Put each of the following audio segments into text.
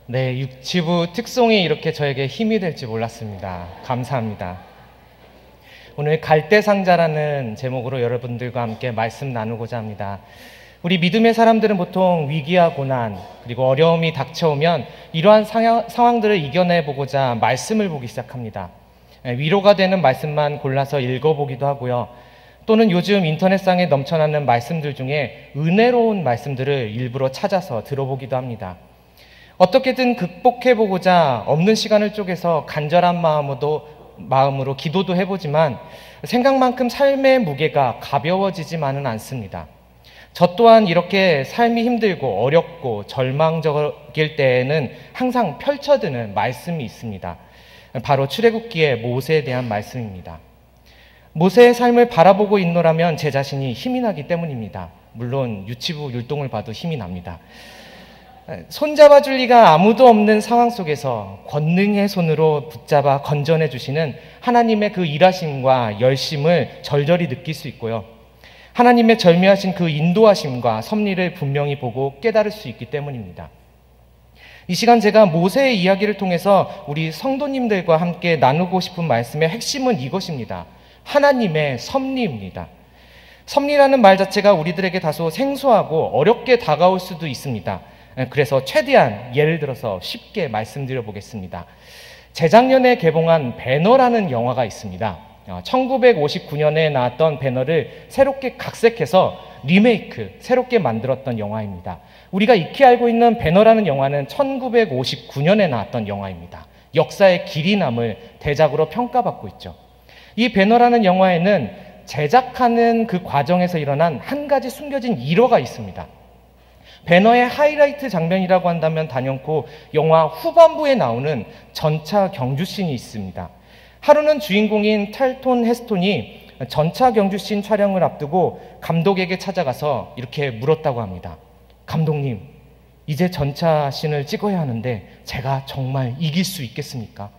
네, 유치부 특송이 이렇게 저에게 힘이 될지 몰랐습니다. 감사합니다. 오늘 갈대상자라는 제목으로 여러분들과 함께 말씀 나누고자 합니다. 우리 믿음의 사람들은 보통 위기와 고난 그리고 어려움이 닥쳐오면 이러한 상황들을 이겨내보고자 말씀을 보기 시작합니다. 위로가 되는 말씀만 골라서 읽어보기도 하고요. 또는 요즘 인터넷상에 넘쳐나는 말씀들 중에 은혜로운 말씀들을 일부러 찾아서 들어보기도 합니다. 어떻게든 극복해보고자 없는 시간을 쪼개서 간절한 마음으로 기도도 해보지만 생각만큼 삶의 무게가 가벼워지지만은 않습니다. 저 또한 이렇게 삶이 힘들고 어렵고 절망적일 때에는 항상 펼쳐드는 말씀이 있습니다. 바로 출애굽기의 모세에 대한 말씀입니다. 모세의 삶을 바라보고 있노라면 제 자신이 힘이 나기 때문입니다. 물론 유치부 율동을 봐도 힘이 납니다. 손잡아줄 리가 아무도 없는 상황 속에서 권능의 손으로 붙잡아 건져내 주시는 하나님의 그 일하심과 열심을 절절히 느낄 수 있고요. 하나님의 절묘하신 그 인도하심과 섭리를 분명히 보고 깨달을 수 있기 때문입니다. 이 시간 제가 모세의 이야기를 통해서 우리 성도님들과 함께 나누고 싶은 말씀의 핵심은 이것입니다. 하나님의 섭리입니다. 섭리라는 말 자체가 우리들에게 다소 생소하고 어렵게 다가올 수도 있습니다. 그래서 최대한 예를 들어서 쉽게 말씀드려 보겠습니다. 재작년에 개봉한 배너라는 영화가 있습니다. 1959년에 나왔던 배너를 새롭게 각색해서 리메이크, 새롭게 만들었던 영화입니다. 우리가 익히 알고 있는 배너라는 영화는 1959년에 나왔던 영화입니다. 역사의 길이 남을 대작으로 평가받고 있죠. 이 배너라는 영화에는 제작하는 그 과정에서 일어난 한 가지 숨겨진 일화가 있습니다. 배너의 하이라이트 장면이라고 한다면 단연코 영화 후반부에 나오는 전차 경주씬이 있습니다. 하루는 주인공인 찰톤 헤스톤이 전차 경주씬 촬영을 앞두고 감독에게 찾아가서 이렇게 물었다고 합니다. 감독님, 이제 전차씬을 찍어야 하는데 제가 정말 이길 수 있겠습니까?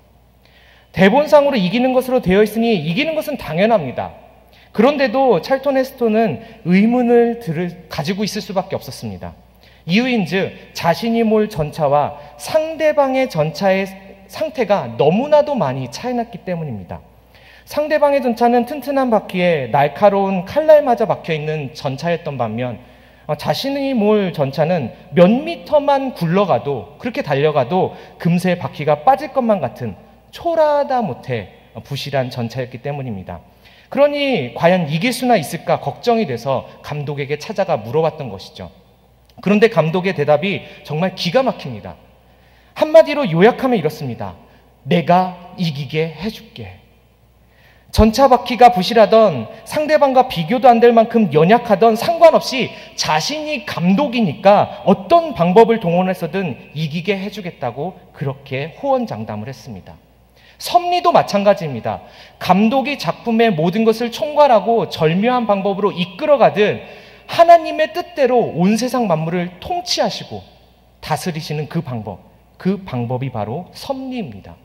대본상으로 이기는 것으로 되어 있으니 이기는 것은 당연합니다. 그런데도 찰톤 헤스톤은 의문을 가지고 있을 수밖에 없었습니다. 이유인즉 자신이 몰 전차와 상대방의 전차의 상태가 너무나도 많이 차이났기 때문입니다. 상대방의 전차는 튼튼한 바퀴에 날카로운 칼날마저 박혀있는 전차였던 반면 자신이 몰 전차는 몇 미터만 굴러가도 그렇게 달려가도 금세 바퀴가 빠질 것만 같은 초라하다 못해 부실한 전차였기 때문입니다. 그러니 과연 이길 수나 있을까 걱정이 돼서 감독에게 찾아가 물어봤던 것이죠. 그런데 감독의 대답이 정말 기가 막힙니다. 한마디로 요약하면 이렇습니다. 내가 이기게 해줄게. 전차 바퀴가 부실하던 상대방과 비교도 안 될 만큼 연약하던 상관없이 자신이 감독이니까 어떤 방법을 동원해서든 이기게 해주겠다고 그렇게 호언장담을 했습니다. 섭리도 마찬가지입니다. 감독이 작품의 모든 것을 총괄하고 절묘한 방법으로 이끌어가듯 하나님의 뜻대로 온 세상 만물을 통치하시고 다스리시는 그 방법이 바로 섭리입니다.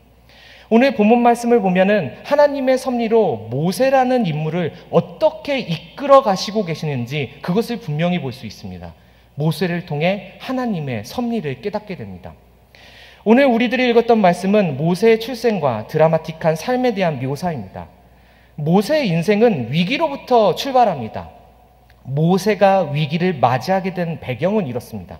오늘 본문 말씀을 보면은 하나님의 섭리로 모세라는 인물을 어떻게 이끌어 가시고 계시는지 그것을 분명히 볼 수 있습니다. 모세를 통해 하나님의 섭리를 깨닫게 됩니다. 오늘 우리들이 읽었던 말씀은 모세의 출생과 드라마틱한 삶에 대한 묘사입니다. 모세의 인생은 위기로부터 출발합니다. 모세가 위기를 맞이하게 된 배경은 이렇습니다.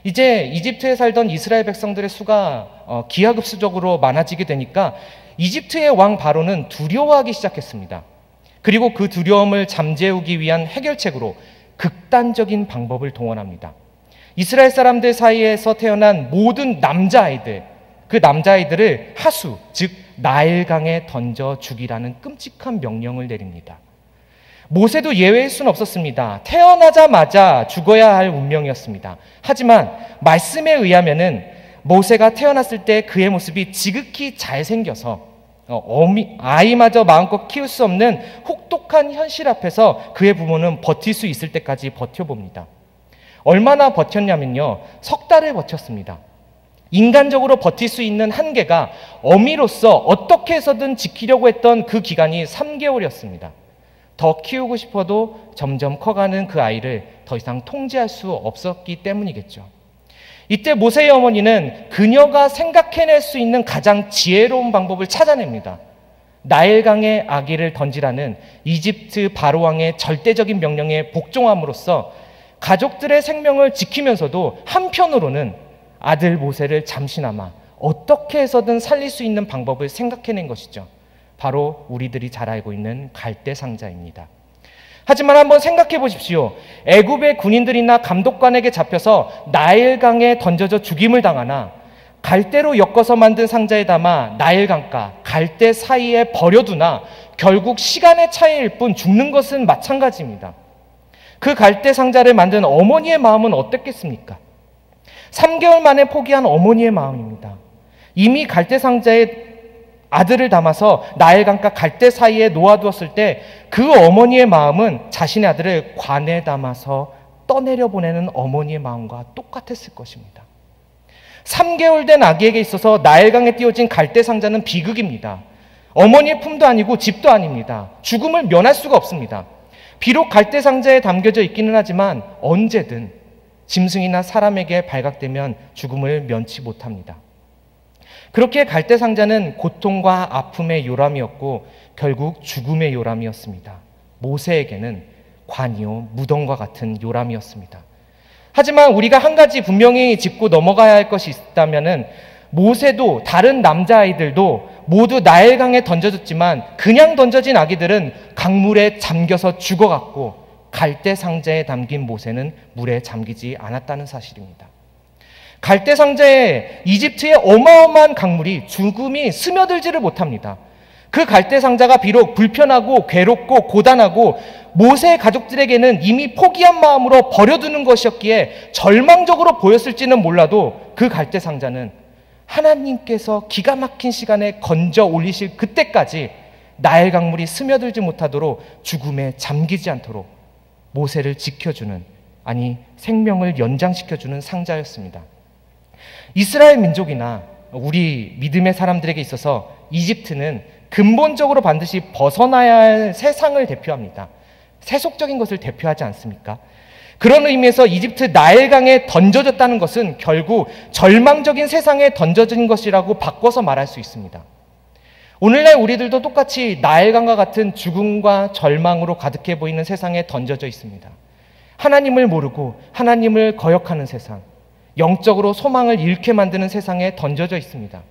이제 이집트에 살던 이스라엘 백성들의 수가 기하급수적으로 많아지게 되니까 이집트의 왕 바로는 두려워하기 시작했습니다. 그리고 그 두려움을 잠재우기 위한 해결책으로 극단적인 방법을 동원합니다. 이스라엘 사람들 사이에서 태어난 모든 남자아이들, 그 남자아이들을 하수, 즉 나일강에 던져 죽이라는 끔찍한 명령을 내립니다. 모세도 예외일 수는 없었습니다. 태어나자마자 죽어야 할 운명이었습니다. 하지만 말씀에 의하면은 모세가 태어났을 때 그의 모습이 지극히 잘생겨서 아이마저 마음껏 키울 수 없는 혹독한 현실 앞에서 그의 부모는 버틸 수 있을 때까지 버텨봅니다. 얼마나 버텼냐면요, 3달을 버텼습니다. 인간적으로 버틸 수 있는 한계가 어미로서 어떻게 해서든 지키려고 했던 그 기간이 3개월이었습니다. 더 키우고 싶어도 점점 커가는 그 아이를 더 이상 통제할 수 없었기 때문이겠죠. 이때 모세의 어머니는 그녀가 생각해낼 수 있는 가장 지혜로운 방법을 찾아냅니다. 나일강에 아기를 던지라는 이집트 바로왕의 절대적인 명령에 복종함으로써 가족들의 생명을 지키면서도 한편으로는 아들 모세를 잠시나마 어떻게 해서든 살릴 수 있는 방법을 생각해낸 것이죠. 바로 우리들이 잘 알고 있는 갈대상자입니다. 하지만 한번 생각해 보십시오. 애굽의 군인들이나 감독관에게 잡혀서 나일강에 던져져 죽임을 당하나 갈대로 엮어서 만든 상자에 담아 나일강과 갈대 사이에 버려두나 결국 시간의 차이일 뿐 죽는 것은 마찬가지입니다. 그 갈대 상자를 만든 어머니의 마음은 어땠겠습니까? 3개월 만에 포기한 어머니의 마음입니다. 이미 갈대 상자에 아들을 담아서 나일강과 갈대 사이에 놓아두었을 때 그 어머니의 마음은 자신의 아들을 관에 담아서 떠내려 보내는 어머니의 마음과 똑같았을 것입니다. 3개월 된 아기에게 있어서 나일강에 띄워진 갈대 상자는 비극입니다. 어머니의 품도 아니고 집도 아닙니다. 죽음을 면할 수가 없습니다. 비록 갈대 상자에 담겨져 있기는 하지만 언제든 짐승이나 사람에게 발각되면 죽음을 면치 못합니다. 그렇게 갈대 상자는 고통과 아픔의 요람이었고 결국 죽음의 요람이었습니다. 모세에게는 관이요 무덤과 같은 요람이었습니다. 하지만 우리가 한 가지 분명히 짚고 넘어가야 할 것이 있다면 모세도 다른 남자아이들도 모두 나일강에 던져졌지만 그냥 던져진 아기들은 강물에 잠겨서 죽어갔고 갈대 상자에 담긴 모세는 물에 잠기지 않았다는 사실입니다. 갈대 상자에 이집트의 어마어마한 강물이 죽음이 스며들지를 못합니다. 그 갈대 상자가 비록 불편하고 괴롭고 고단하고 모세의 가족들에게는 이미 포기한 마음으로 버려두는 것이었기에 절망적으로 보였을지는 몰라도 그 갈대 상자는 하나님께서 기가 막힌 시간에 건져 올리실 그때까지 나일 강물이 스며들지 못하도록 죽음에 잠기지 않도록 모세를 지켜주는, 아니 생명을 연장시켜주는 상자였습니다. 이스라엘 민족이나 우리 믿음의 사람들에게 있어서 이집트는 근본적으로 반드시 벗어나야 할 세상을 대표합니다. 세속적인 것을 대표하지 않습니까? 그런 의미에서 이집트 나일강에 던져졌다는 것은 결국 절망적인 세상에 던져진 것이라고 바꿔서 말할 수 있습니다. 오늘날 우리들도 똑같이 나일강과 같은 죽음과 절망으로 가득해 보이는 세상에 던져져 있습니다. 하나님을 모르고 하나님을 거역하는 세상, 영적으로 소망을 잃게 만드는 세상에 던져져 있습니다.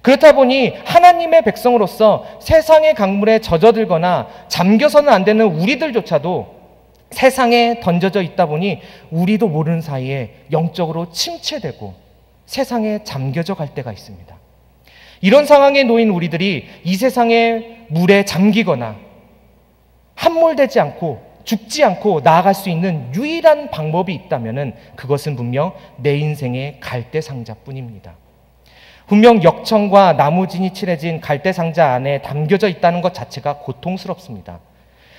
그렇다 보니 하나님의 백성으로서 세상의 강물에 젖어들거나 잠겨서는 안 되는 우리들조차도 세상에 던져져 있다 보니 우리도 모르는 사이에 영적으로 침체되고 세상에 잠겨져 갈 때가 있습니다. 이런 상황에 놓인 우리들이 이 세상의 물에 잠기거나 함몰되지 않고 죽지 않고 나아갈 수 있는 유일한 방법이 있다면 그것은 분명 내 인생의 갈대 상자뿐입니다. 분명 역청과 나무진이 칠해진 갈대 상자 안에 담겨져 있다는 것 자체가 고통스럽습니다.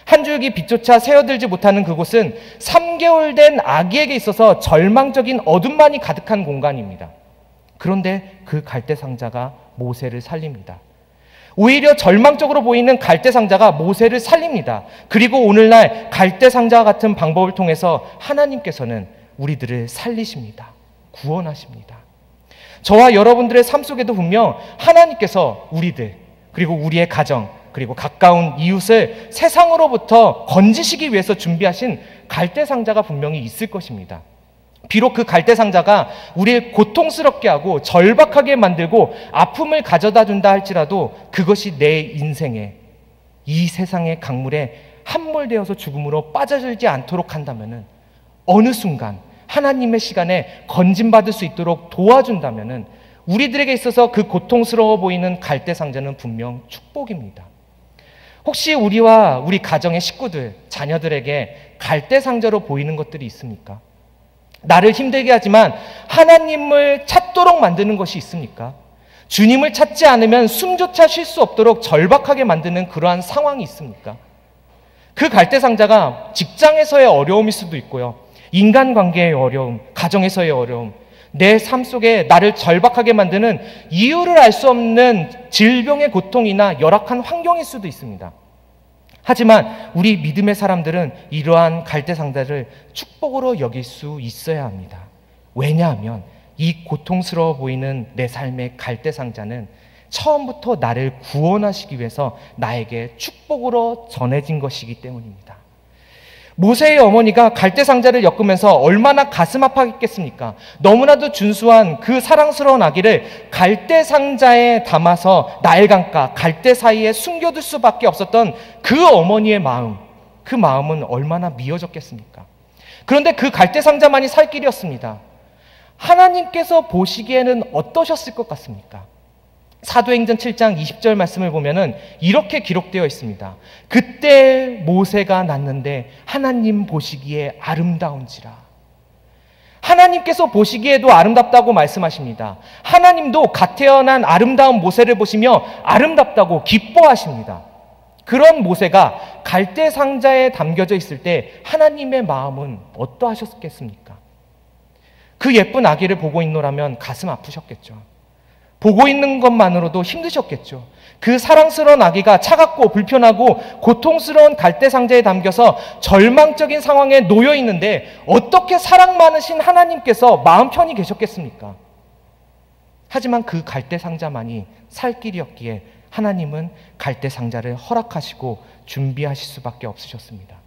한 줄기 빛조차 새어들지 못하는 그곳은 3개월 된 아기에게 있어서 절망적인 어둠만이 가득한 공간입니다. 그런데 그 갈대 상자가 모세를 살립니다. 오히려 절망적으로 보이는 갈대 상자가 모세를 살립니다. 그리고 오늘날 갈대 상자와 같은 방법을 통해서 하나님께서는 우리들을 살리십니다. 구원하십니다. 저와 여러분들의 삶 속에도 분명 하나님께서 우리들, 그리고 우리의 가정, 그리고 가까운 이웃을 세상으로부터 건지시기 위해서 준비하신 갈대 상자가 분명히 있을 것입니다. 비록 그 갈대 상자가 우리를 고통스럽게 하고 절박하게 만들고 아픔을 가져다 준다 할지라도 그것이 내 인생에, 이 세상의 강물에 함몰되어서 죽음으로 빠져들지 않도록 한다면 어느 순간 하나님의 시간에 건짐받을 수 있도록 도와준다면 우리들에게 있어서 그 고통스러워 보이는 갈대 상자는 분명 축복입니다. 혹시 우리와 우리 가정의 식구들, 자녀들에게 갈대 상자로 보이는 것들이 있습니까? 나를 힘들게 하지만 하나님을 찾도록 만드는 것이 있습니까? 주님을 찾지 않으면 숨조차 쉴 수 없도록 절박하게 만드는 그러한 상황이 있습니까? 그 갈대 상자가 직장에서의 어려움일 수도 있고요. 인간관계의 어려움, 가정에서의 어려움, 내 삶 속에 나를 절박하게 만드는 이유를 알 수 없는 질병의 고통이나 열악한 환경일 수도 있습니다. 하지만 우리 믿음의 사람들은 이러한 갈대 상자를 축복으로 여길 수 있어야 합니다. 왜냐하면 이 고통스러워 보이는 내 삶의 갈대상자는 처음부터 나를 구원하시기 위해서 나에게 축복으로 전해진 것이기 때문입니다. 모세의 어머니가 갈대상자를 엮으면서 얼마나 가슴 아파했겠습니까? 너무나도 준수한 그 사랑스러운 아기를 갈대상자에 담아서 나일강가 갈대 사이에 숨겨둘 수밖에 없었던 그 어머니의 마음, 그 마음은 얼마나 미어졌겠습니까? 그런데 그 갈대상자만이 살 길이었습니다. 하나님께서 보시기에는 어떠셨을 것 같습니까? 사도행전 7장 20절 말씀을 보면은 이렇게 기록되어 있습니다. 그때 모세가 낳는데 하나님 보시기에 아름다운지라. 하나님께서 보시기에도 아름답다고 말씀하십니다. 하나님도 갓 태어난 아름다운 모세를 보시며 아름답다고 기뻐하십니다. 그런 모세가 갈대 상자에 담겨져 있을 때 하나님의 마음은 어떠하셨겠습니까? 그 예쁜 아기를 보고 있노라면 가슴 아프셨겠죠. 보고 있는 것만으로도 힘드셨겠죠. 그 사랑스러운 아기가 차갑고 불편하고 고통스러운 갈대 상자에 담겨서 절망적인 상황에 놓여 있는데 어떻게 사랑 많으신 하나님께서 마음 편히 계셨겠습니까? 하지만 그 갈대 상자만이 살 길이었기에 하나님은 갈대 상자를 허락하시고 준비하실 수밖에 없으셨습니다.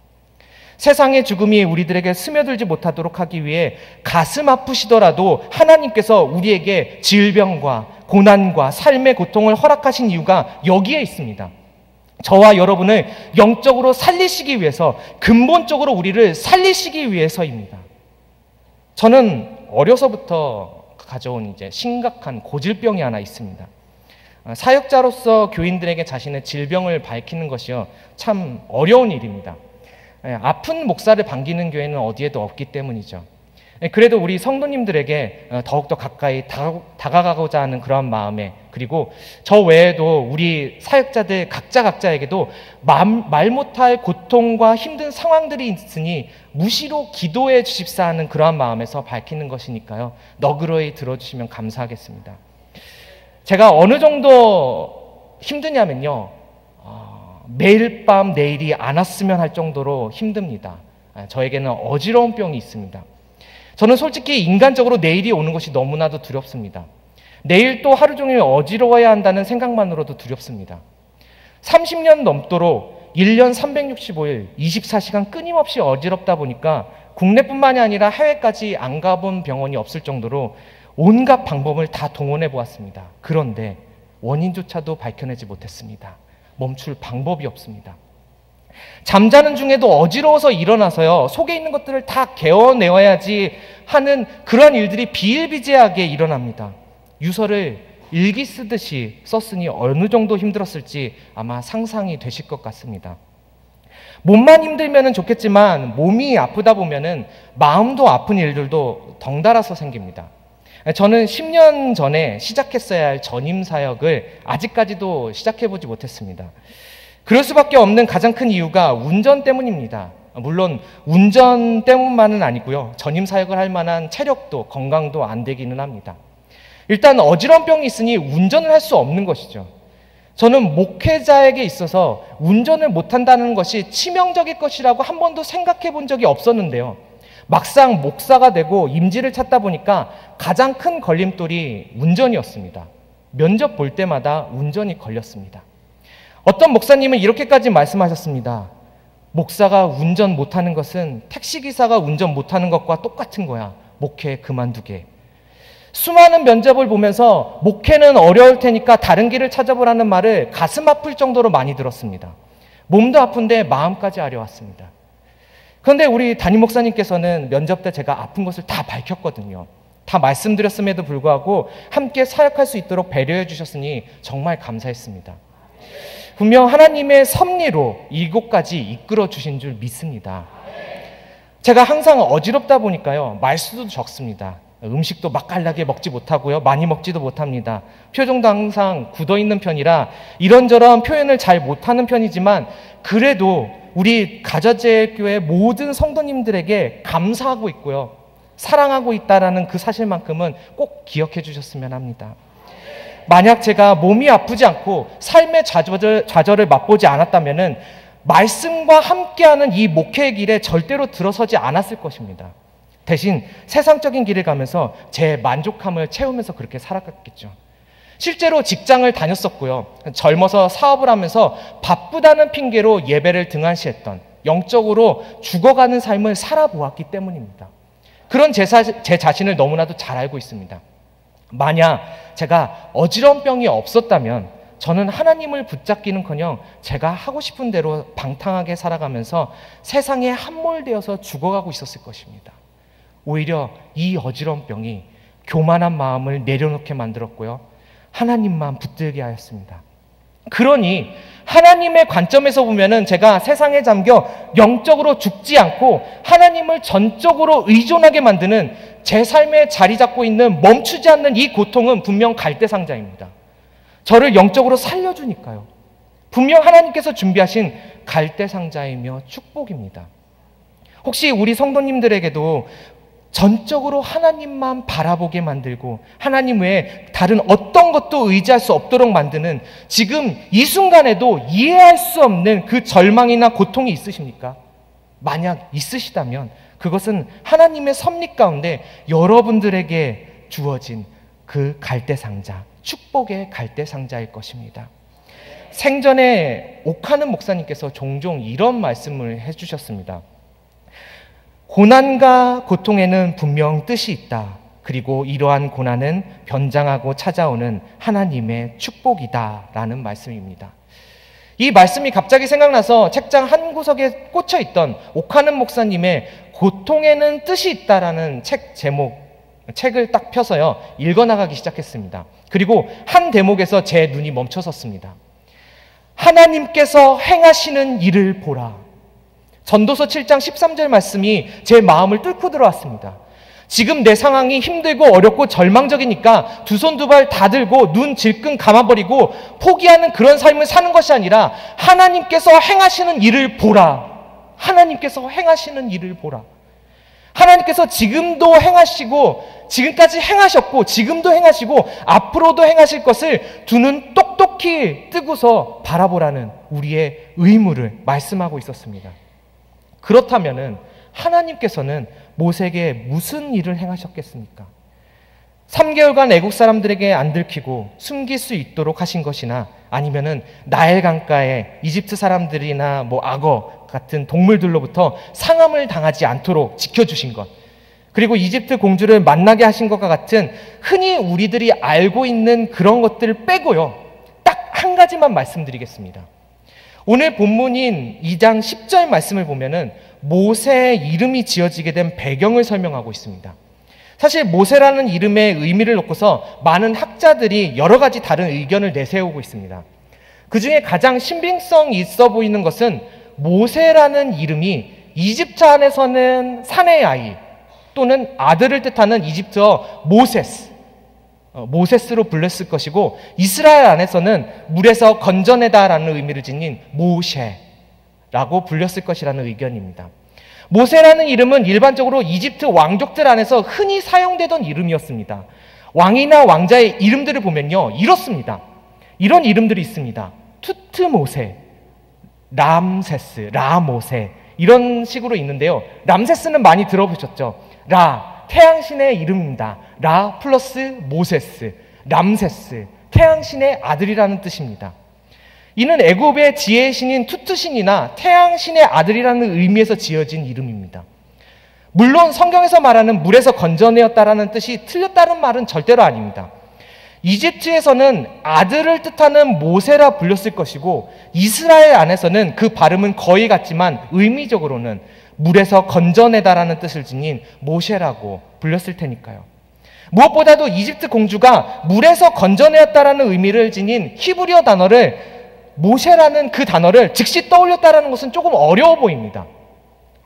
세상의 죽음이 우리들에게 스며들지 못하도록 하기 위해 가슴 아프시더라도 하나님께서 우리에게 질병과 고난과 삶의 고통을 허락하신 이유가 여기에 있습니다. 저와 여러분을 영적으로 살리시기 위해서, 근본적으로 우리를 살리시기 위해서입니다. 저는 어려서부터 가져온 이제 심각한 고질병이 하나 있습니다. 사역자로서 교인들에게 자신의 질병을 밝히는 것이요, 참 어려운 일입니다. 아픈 목사를 반기는 교회는 어디에도 없기 때문이죠. 그래도 우리 성도님들에게 더욱더 가까이 다가가고자 하는 그런 마음에, 그리고 저 외에도 우리 사역자들 각자에게도 말 못할 고통과 힘든 상황들이 있으니 무시로 기도해 주십사 하는 그러한 마음에서 밝히는 것이니까요, 너그러이 들어주시면 감사하겠습니다. 제가 어느 정도 힘드냐면요, 매일 밤 내일이 안 왔으면 할 정도로 힘듭니다. 저에게는 어지러운 병이 있습니다. 저는 솔직히 인간적으로 내일이 오는 것이 너무나도 두렵습니다. 내일 또 하루 종일 어지러워야 한다는 생각만으로도 두렵습니다. 30년 넘도록 1년 365일 24시간 끊임없이 어지럽다 보니까 국내뿐만이 아니라 해외까지 안 가본 병원이 없을 정도로 온갖 방법을 다 동원해 보았습니다. 그런데 원인조차도 밝혀내지 못했습니다. 멈출 방법이 없습니다. 잠자는 중에도 어지러워서 일어나서요, 속에 있는 것들을 다 개어내어야지 하는 그런 일들이 비일비재하게 일어납니다. 유서를 일기 쓰듯이 썼으니 어느 정도 힘들었을지 아마 상상이 되실 것 같습니다. 몸만 힘들면 좋겠지만 몸이 아프다 보면은 마음도 아픈 일들도 덩달아서 생깁니다. 저는 10년 전에 시작했어야 할 전임 사역을 아직까지도 시작해보지 못했습니다. 그럴 수밖에 없는 가장 큰 이유가 운전 때문입니다. 물론 운전 때문만은 아니고요, 전임 사역을 할 만한 체력도 건강도 안 되기는 합니다. 일단 어지러운 병이 있으니 운전을 할 수 없는 것이죠. 저는 목회자에게 있어서 운전을 못한다는 것이 치명적일 것이라고 한 번도 생각해 본 적이 없었는데요, 막상 목사가 되고 임지를 찾다 보니까 가장 큰 걸림돌이 운전이었습니다. 면접 볼 때마다 운전이 걸렸습니다. 어떤 목사님은 이렇게까지 말씀하셨습니다. 목사가 운전 못하는 것은 택시기사가 운전 못하는 것과 똑같은 거야. 목회 그만두게. 수많은 면접을 보면서 목회는 어려울 테니까 다른 길을 찾아보라는 말을 가슴 아플 정도로 많이 들었습니다. 몸도 아픈데 마음까지 아려왔습니다. 그런데 우리 담임 목사님께서는 면접 때 제가 아픈 것을 다 밝혔거든요. 다 말씀드렸음에도 불구하고 함께 사역할 수 있도록 배려해 주셨으니 정말 감사했습니다. 분명 하나님의 섭리로 이곳까지 이끌어 주신 줄 믿습니다. 제가 항상 어지럽다 보니까요, 말수도 적습니다. 음식도 맛깔나게 먹지 못하고요, 많이 먹지도 못합니다. 표정도 항상 굳어있는 편이라 이런저런 표현을 잘 못하는 편이지만, 그래도 우리 가자제일교회 모든 성도님들에게 감사하고 있고요, 사랑하고 있다라는 그 사실만큼은 꼭 기억해 주셨으면 합니다. 만약 제가 몸이 아프지 않고 삶의 좌절을 맛보지 않았다면은 말씀과 함께하는 이 목회의 길에 절대로 들어서지 않았을 것입니다. 대신 세상적인 길을 가면서 제 만족함을 채우면서 그렇게 살아갔겠죠. 실제로 직장을 다녔었고요. 젊어서 사업을 하면서 바쁘다는 핑계로 예배를 등한시했던, 영적으로 죽어가는 삶을 살아보았기 때문입니다. 그런 제 자신을 너무나도 잘 알고 있습니다. 만약 제가 어지러운 병이 없었다면 저는 하나님을 붙잡기는커녕 제가 하고 싶은 대로 방탕하게 살아가면서 세상에 함몰되어서 죽어가고 있었을 것입니다. 오히려 이 어지러운 병이 교만한 마음을 내려놓게 만들었고요. 하나님만 붙들게 하였습니다. 그러니 하나님의 관점에서 보면은 제가 세상에 잠겨 영적으로 죽지 않고 하나님을 전적으로 의존하게 만드는 제 삶에 자리 잡고 있는 멈추지 않는 이 고통은 분명 갈대상자입니다. 저를 영적으로 살려주니까요. 분명 하나님께서 준비하신 갈대상자이며 축복입니다. 혹시 우리 성도님들에게도 전적으로 하나님만 바라보게 만들고 하나님 외에 다른 어떤 것도 의지할 수 없도록 만드는 지금 이 순간에도 이해할 수 없는 그 절망이나 고통이 있으십니까? 만약 있으시다면 그것은 하나님의 섭리 가운데 여러분들에게 주어진 그 갈대상자, 축복의 갈대상자일 것입니다. 생전에 옥하는 목사님께서 종종 이런 말씀을 해주셨습니다. 고난과 고통에는 분명 뜻이 있다. 그리고 이러한 고난은 변장하고 찾아오는 하나님의 축복이다. 라는 말씀입니다. 이 말씀이 갑자기 생각나서 책장 한 구석에 꽂혀 있던 옥하는 목사님의 고통에는 뜻이 있다라는 책을 딱 펴서요, 읽어나가기 시작했습니다. 그리고 한 대목에서 제 눈이 멈춰섰습니다. 하나님께서 행하시는 일을 보라. 전도서 7장 13절 말씀이 제 마음을 뚫고 들어왔습니다. 지금 내 상황이 힘들고 어렵고 절망적이니까 두 손 두 발 다 들고 눈 질끈 감아버리고 포기하는 그런 삶을 사는 것이 아니라 하나님께서 행하시는 일을 보라. 하나님께서 행하시는 일을 보라. 하나님께서 지금도 행하시고 지금까지 행하셨고 지금도 행하시고 앞으로도 행하실 것을 두 눈 똑똑히 뜨고서 바라보라는 우리의 의무를 말씀하고 있었습니다. 그렇다면은 하나님께서는 모세에게 무슨 일을 행하셨겠습니까? 3개월간 애국 사람들에게 안 들키고 숨길 수 있도록 하신 것이나 아니면은 나일 강가에 이집트 사람들이나 악어 같은 동물들로부터 상함을 당하지 않도록 지켜주신 것, 그리고 이집트 공주를 만나게 하신 것과 같은 흔히 우리들이 알고 있는 그런 것들을 빼고요, 딱 한 가지만 말씀드리겠습니다. 오늘 본문인 2장 10절 말씀을 보면은 모세의 이름이 지어지게 된 배경을 설명하고 있습니다. 사실 모세라는 이름의 의미를 놓고서 많은 학자들이 여러 가지 다른 의견을 내세우고 있습니다. 그 중에 가장 신빙성 있어 보이는 것은 모세라는 이름이 이집트 안에서는 사내의 아이 또는 아들을 뜻하는 이집트어 모세스로 불렸을 것이고, 이스라엘 안에서는 물에서 건져내다라는 의미를 지닌 모셰라고 불렸을 것이라는 의견입니다. 모세라는 이름은 일반적으로 이집트 왕족들 안에서 흔히 사용되던 이름이었습니다. 왕이나 왕자의 이름들을 보면요, 이렇습니다. 이런 이름들이 있습니다. 투트모세, 람세스, 라모세, 이런 식으로 있는데요. 람세스는 많이 들어보셨죠? 태양신의 이름입니다. 라 플러스 모세스, 람세스, 태양신의 아들이라는 뜻입니다. 이는 애굽의 지혜의 신인 투트신이나 태양신의 아들이라는 의미에서 지어진 이름입니다. 물론 성경에서 말하는 물에서 건져내었다라는 뜻이 틀렸다는 말은 절대로 아닙니다. 이집트에서는 아들을 뜻하는 모세라 불렸을 것이고, 이스라엘 안에서는 그 발음은 거의 같지만 의미적으로는 물에서 건져내다라는 뜻을 지닌 모셰라고 불렸을 테니까요. 무엇보다도 이집트 공주가 물에서 건져내었다라는 의미를 지닌 히브리어 단어를, 모셰라는 그 단어를 즉시 떠올렸다라는 것은 조금 어려워 보입니다.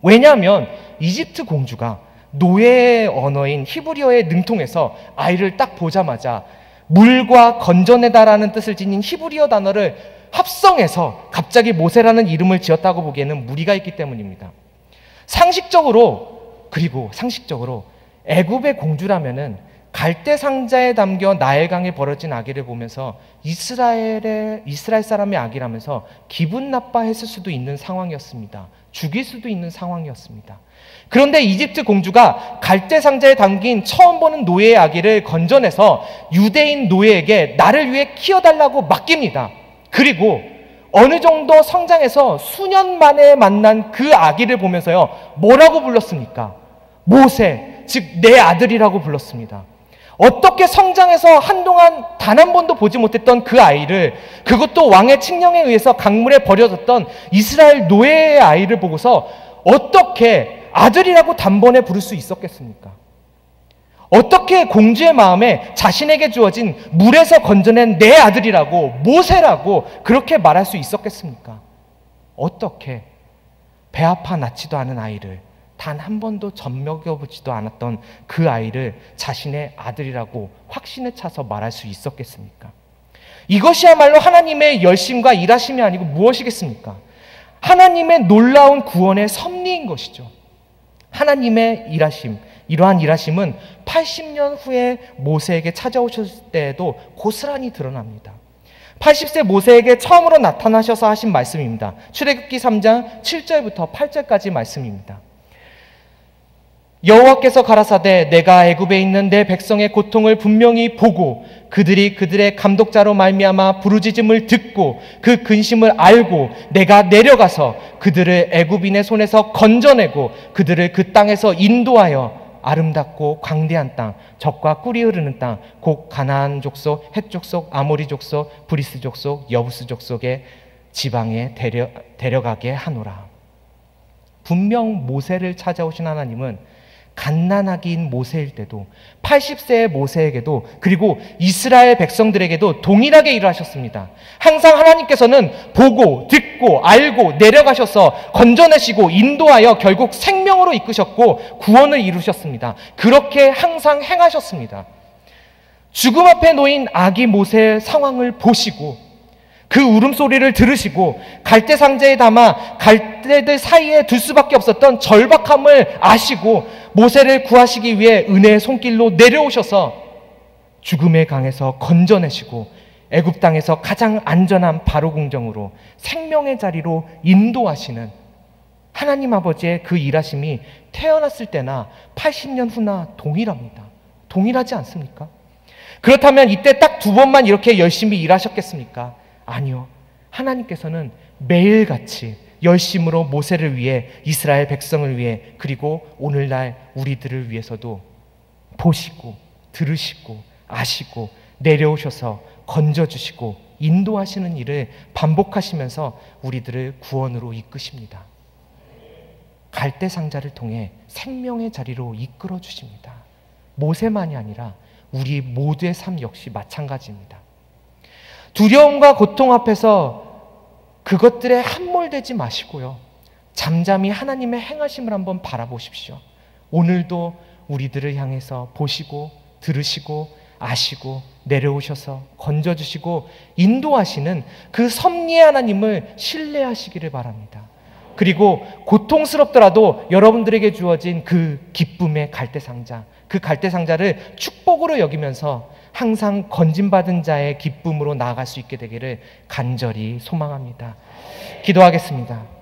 왜냐하면 이집트 공주가 노예의 언어인 히브리어에 능통해서 아이를 딱 보자마자 물과 건져내다라는 뜻을 지닌 히브리어 단어를 합성해서 갑자기 모세라는 이름을 지었다고 보기에는 무리가 있기 때문입니다. 상식적으로 애굽의 공주라면은 갈대 상자에 담겨 나일강에 버려진 아기를 보면서 이스라엘 사람의 아기라면서 기분 나빠했을 수도 있는 상황이었습니다. 죽일 수도 있는 상황이었습니다. 그런데 이집트 공주가 갈대 상자에 담긴 처음 보는 노예의 아기를 건져내서 유대인 노예에게 나를 위해 키워달라고 맡깁니다. 그리고 어느 정도 성장해서 수년 만에 만난 그 아기를 보면서요, 뭐라고 불렀습니까? 모세, 즉 내 아들이라고 불렀습니다. 어떻게 성장해서 한동안 단 한 번도 보지 못했던 그 아이를, 그것도 왕의 칙령에 의해서 강물에 버려졌던 이스라엘 노예의 아이를 보고서 어떻게 아들이라고 단번에 부를 수 있었겠습니까? 어떻게 공주의 마음에 자신에게 주어진 물에서 건져낸 내 아들이라고, 모세라고 그렇게 말할 수 있었겠습니까? 어떻게 배 아파 낳지도 않은 아이를, 단 한 번도 젖먹여보지도 않았던 그 아이를 자신의 아들이라고 확신에 차서 말할 수 있었겠습니까? 이것이야말로 하나님의 열심과 일하심이 아니고 무엇이겠습니까? 하나님의 놀라운 구원의 섭리인 것이죠. 하나님의 일하심, 이러한 일하심은 80년 후에 모세에게 찾아오셨을 때에도 고스란히 드러납니다. 80세 모세에게 처음으로 나타나셔서 하신 말씀입니다. 출애굽기 3장 7절부터 8절까지 말씀입니다. 여호와께서 가라사대 내가 애굽에 있는 내 백성의 고통을 분명히 보고 그들이 그들의 감독자로 말미암아 부르짖음을 듣고 그 근심을 알고 내가 내려가서 그들을 애굽인의 손에서 건져내고 그들을 그 땅에서 인도하여 아름답고 광대한 땅, 젖과 꿀이 흐르는 땅, 곧 가나안 족속, 헷 족속, 아모리 족속, 브리스 족속, 여부스 족속의 지방에 데려가게 하노라. 분명 모세를 찾아오신 하나님은 갓난아기인 모세일 때도 80세의 모세에게도 그리고 이스라엘 백성들에게도 동일하게 일하셨습니다. 항상 하나님께서는 보고 듣고 알고 내려가셔서 건져내시고 인도하여 결국 생명으로 이끄셨고 구원을 이루셨습니다. 그렇게 항상 행하셨습니다. 죽음 앞에 놓인 아기 모세의 상황을 보시고 그 울음소리를 들으시고 갈대 상자에 담아 갈대들 사이에 둘 수밖에 없었던 절박함을 아시고 모세를 구하시기 위해 은혜의 손길로 내려오셔서 죽음의 강에서 건져내시고 애굽 땅에서 가장 안전한 바로 궁정으로 생명의 자리로 인도하시는 하나님 아버지의 그 일하심이 태어났을 때나 80년 후나 동일합니다. 동일하지 않습니까? 그렇다면 이때 딱 두 번만 이렇게 열심히 일하셨겠습니까? 아니요. 하나님께서는 매일같이 열심으로 모세를 위해, 이스라엘 백성을 위해, 그리고 오늘날 우리들을 위해서도 보시고 들으시고 아시고 내려오셔서 건져주시고 인도하시는 일을 반복하시면서 우리들을 구원으로 이끄십니다. 갈대 상자를 통해 생명의 자리로 이끌어 주십니다. 모세만이 아니라 우리 모두의 삶 역시 마찬가지입니다. 두려움과 고통 앞에서 그것들에 함몰되지 마시고요, 잠잠히 하나님의 행하심을 한번 바라보십시오. 오늘도 우리들을 향해서 보시고 들으시고 아시고 내려오셔서 건져주시고 인도하시는 그 섭리의 하나님을 신뢰하시기를 바랍니다. 그리고 고통스럽더라도 여러분들에게 주어진 그 기쁨의 갈대상자, 그 갈대상자를 축복으로 여기면서 항상 건짐받은 자의 기쁨으로 나아갈 수 있게 되기를 간절히 소망합니다. 기도하겠습니다.